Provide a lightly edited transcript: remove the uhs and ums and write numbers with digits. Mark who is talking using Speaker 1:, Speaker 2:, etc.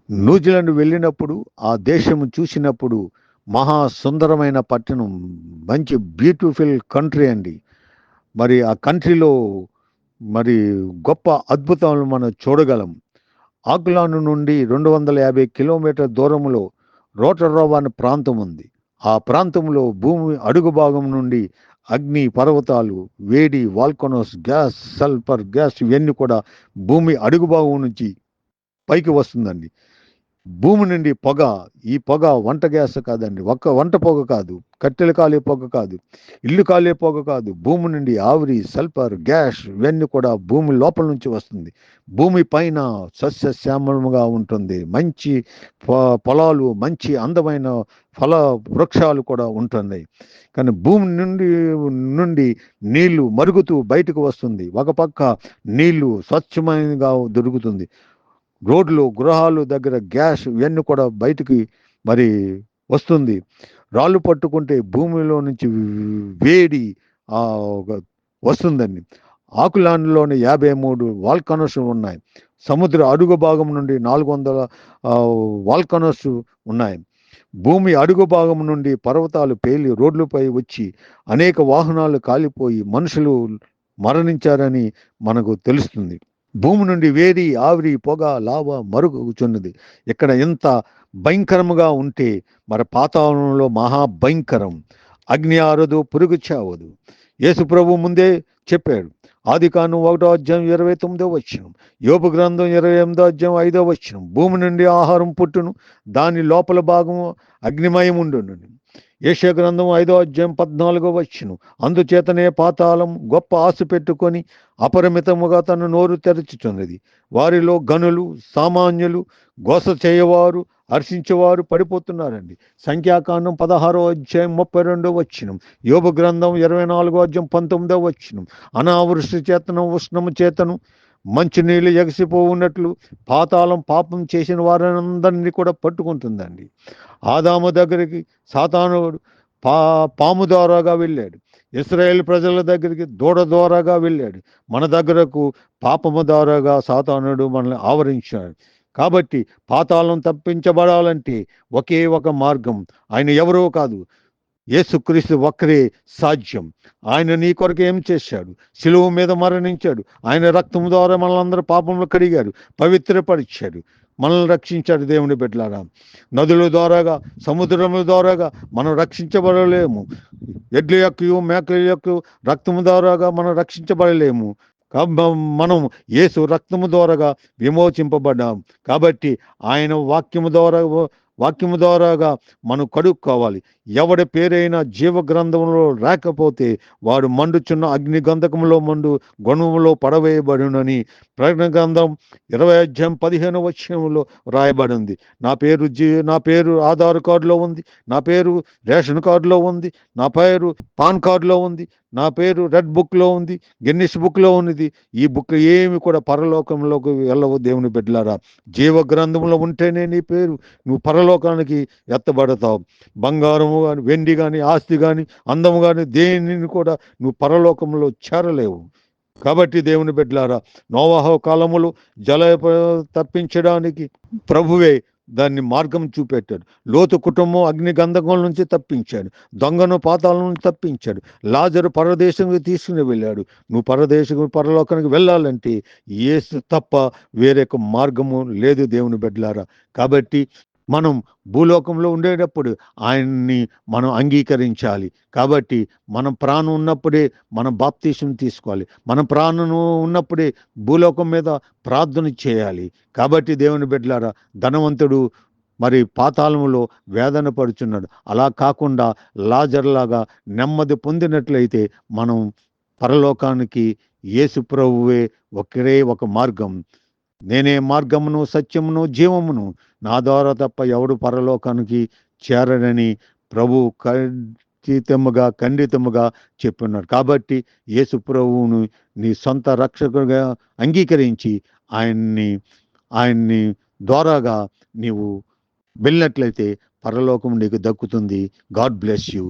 Speaker 1: New Zealand వెళ్ళినప్పుడు ఆ దేశం చూసినప్పుడు మహా సుందరమైన పట్టణం, మంచి బ్యూటిఫుల్ కంట్రీ అండి. మరి ఆ కంట్రీలో మరి గొప్ప అద్భుతాలను మనం చూడగలం. ఆక్లాండ్ నుండి 250 కిలోమీటర్ దూరంలో రోటరోవా అనే ప్రాంతం ఉంది. ఆ ప్రాంతంలో భూమి అడుగు భాగం నుండి అగ్ని పర్వతాలు, వేడి, వాల్కనోస్, గ్యాస్, సల్ఫర్ గ్యాస్ ఇవన్నీ కూడా భూమి అడుగు భాగం నుంచి పైకి వస్తుందండి. భూమి నుండి పొగ, ఈ పొగ వంట గ్యాస్ కాదండి, ఒక్క వంట పొగ కాదు, కట్టెలు కాలే పొగ కాదు, ఇల్లు కాలే పొగ కాదు. భూమి నుండి ఆవిరి, సల్ఫర్ గ్యాస్ ఇవన్నీ కూడా భూమి లోపల నుంచి వస్తుంది. భూమి పైన సస్యశ్యామలముగా ఉంటుంది. మంచి పొలాలు, మంచి అందమైన ఫల వృక్షాలు కూడా ఉంటున్నాయి. కానీ భూమి నుండి నీళ్లు మరుగుతూ బయటకు వస్తుంది. ఒక పక్క నీళ్లు స్వచ్ఛమైనగా దొరుకుతుంది. రోడ్లు, గృహాలు దగ్గర గ్యాస్ ఇవన్నీ కూడా బయటికి మరి వస్తుంది. రాళ్ళు పట్టుకుంటే భూమిలో నుంచి వేడి ఆ ఒక వస్తుందండి. ఆకులాండ్లోని 53 వాల్కనోస్ ఉన్నాయి. సముద్ర అడుగు భాగం నుండి 400 వాల్కనోస్ ఉన్నాయి. భూమి అడుగు భాగం నుండి పర్వతాలు పేలి రోడ్లపై వచ్చి అనేక వాహనాలు కాలిపోయి మనుషులు మరణించారని మనకు తెలుస్తుంది. భూమి నుండి వేడి, ఆవిరి, పొగ, లావ మరుగుచున్నది. ఇక్కడ ఎంత భయంకరముగా ఉంటే మరి పాతాళంలో మహాభయంకరం. అగ్ని ఆరదు, పురుగు చావదు. యేసు ప్రభు ముందే చెప్పాడు. ఆదికాండం 1:29 యోబు గ్రంథం 28:5 భూమి నుండి ఆహారం పుట్టును, దాని లోపల భాగము అగ్నిమయం ఉండును. యెషయా గ్రంథం 5:14 అందుచేతనే పాతాళం గొప్ప ఆశ పెట్టుకొని అపరిమితముగా తన నోరు తెరచుచున్నది. వారిలో గనులు, సామాన్యులు, గోస చేయవారు, హర్షించేవారు పడిపోతున్నారండి. సంఖ్యాకాండం 16:32 యోబు గ్రంథం 24:19 అనావృష్టి చేతను, ఉష్ణము చేతను మంచినీళ్ళు ఎగసిపోవున్నట్లు పాతాళం పాపం చేసిన వారందరినీ కూడా పట్టుకుంటుందండి. ఆదాము దగ్గరికి సాతానుడు పాము ద్వారాగా వెళ్ళాడు. ఇశ్రాయేల్ ప్రజల దగ్గరికి దూడ ద్వారాగా వెళ్ళాడు. మన దగ్గరకు పాపము ద్వారాగా సాతానుడు మనల్ని ఆవరించాడు. కాబట్టి పాతాళం తప్పించబడాలంటే ఒకే ఒక మార్గం. ఆయన ఎవరో కాదు, యేసుక్రీస్తు ఒక్కరే సాధ్యం. ఆయన నీ కొరకు ఏం చేశాడు? శిలువ మీద మరణించాడు. ఆయన రక్తం ద్వారా మనల్ని పాపంలో కడిగాడు, పవిత్రపరిచాడు, మనల్ని రక్షించాడు. దేవుని బిడ్డలారా, నదుల ద్వారాగా, సముద్రముల ద్వారాగా మనం రక్షించబడలేము. ఎడ్ల యొక్క, మేకల యొక్క రక్తము ద్వారాగా మనం రక్షించబడలేము. మనం యేసు రక్తము ద్వారాగా విమోచింపబడ్డాం. కాబట్టి ఆయన వాక్యము ద్వారాగా మనం కడుక్కోవాలి. ఎవడి పేరైనా జీవ గ్రంథంలో రాకపోతే వాడు మండుచున్న అగ్ని గంధకంలో మండు గొణములో పడవేయబడునని ప్రకటన గ్రంథం 20:15 రాయబడింది. నా పేరు ఆధార్ కార్డులో ఉంది, నా పేరు రేషన్ కార్డులో ఉంది, నా పేరు పాన్ కార్డులో ఉంది, నా పేరు రెడ్ బుక్లో ఉంది, గిన్నిస్ బుక్లో ఉన్నది. ఈ బుక్ ఏమి కూడా పరలోకంలోకి వెళ్ళవు. దేవుని బిడ్డలారా, జీవ గ్రంథంలో ఉంటేనే నీ పేరు, నువ్వు పరలోకానికి ఎత్తబడతావు. బంగారము కానీ, వెండి కానీ, ఆస్తి కానీ, అందము కానీ దేనిని కూడా నువ్వు పరలోకంలో చేరలేవు. కాబట్టి దేవుని బిడ్డలారా, నోవహు కాలములో తప్పించడానికి ప్రభువే దాన్ని మార్గం చూపెట్టాడు. లోతు కుటుంబం అగ్ని గంధకం నుంచి తప్పించాడు. దొంగను పాతాళం నుంచి తప్పించాడు. లాజరు పరదేశానికి తీసుకుని వెళ్ళాడు. నువ్వు పరలోకానికి వెళ్ళాలంటే యేసు తప్ప వేరొక మార్గము లేదు. దేవుని బిడ్డలారా, కాబట్టి మనం భూలోకంలో ఉండేటప్పుడు ఆయన్ని మనం అంగీకరించాలి. కాబట్టి మనం ప్రాణం ఉన్నప్పుడే మనం బాప్తీసం తీసుకోవాలి. మన ప్రాణం ఉన్నప్పుడే భూలోకం మీద ప్రార్థన చేయాలి. కాబట్టి దేవుని బిడ్డలారా, ధనవంతుడు మరి పాతాళములో వేదన పడుచున్నాడు. అలా కాకుండా లాజర్లాగా నెమ్మది పొందినట్లయితే మనం పరలోకానికి యేసు ప్రభువే ఒకే ఒక మార్గం. నేనే మార్గమును, సత్యమును, జీవమును, నా ద్వారా తప్ప ఎవడు పరలోకానికి చేరడని ప్రభు ఖండితముగా చెప్పున్నాడు. కాబట్టి యేసు ప్రభువును నీ సొంత రక్షకుడిగా అంగీకరించి ఆయన్ని ద్వారాగా నీవు వెళ్ళినట్లయితే పరలోకం నీకు దక్కుతుంది. God bless you.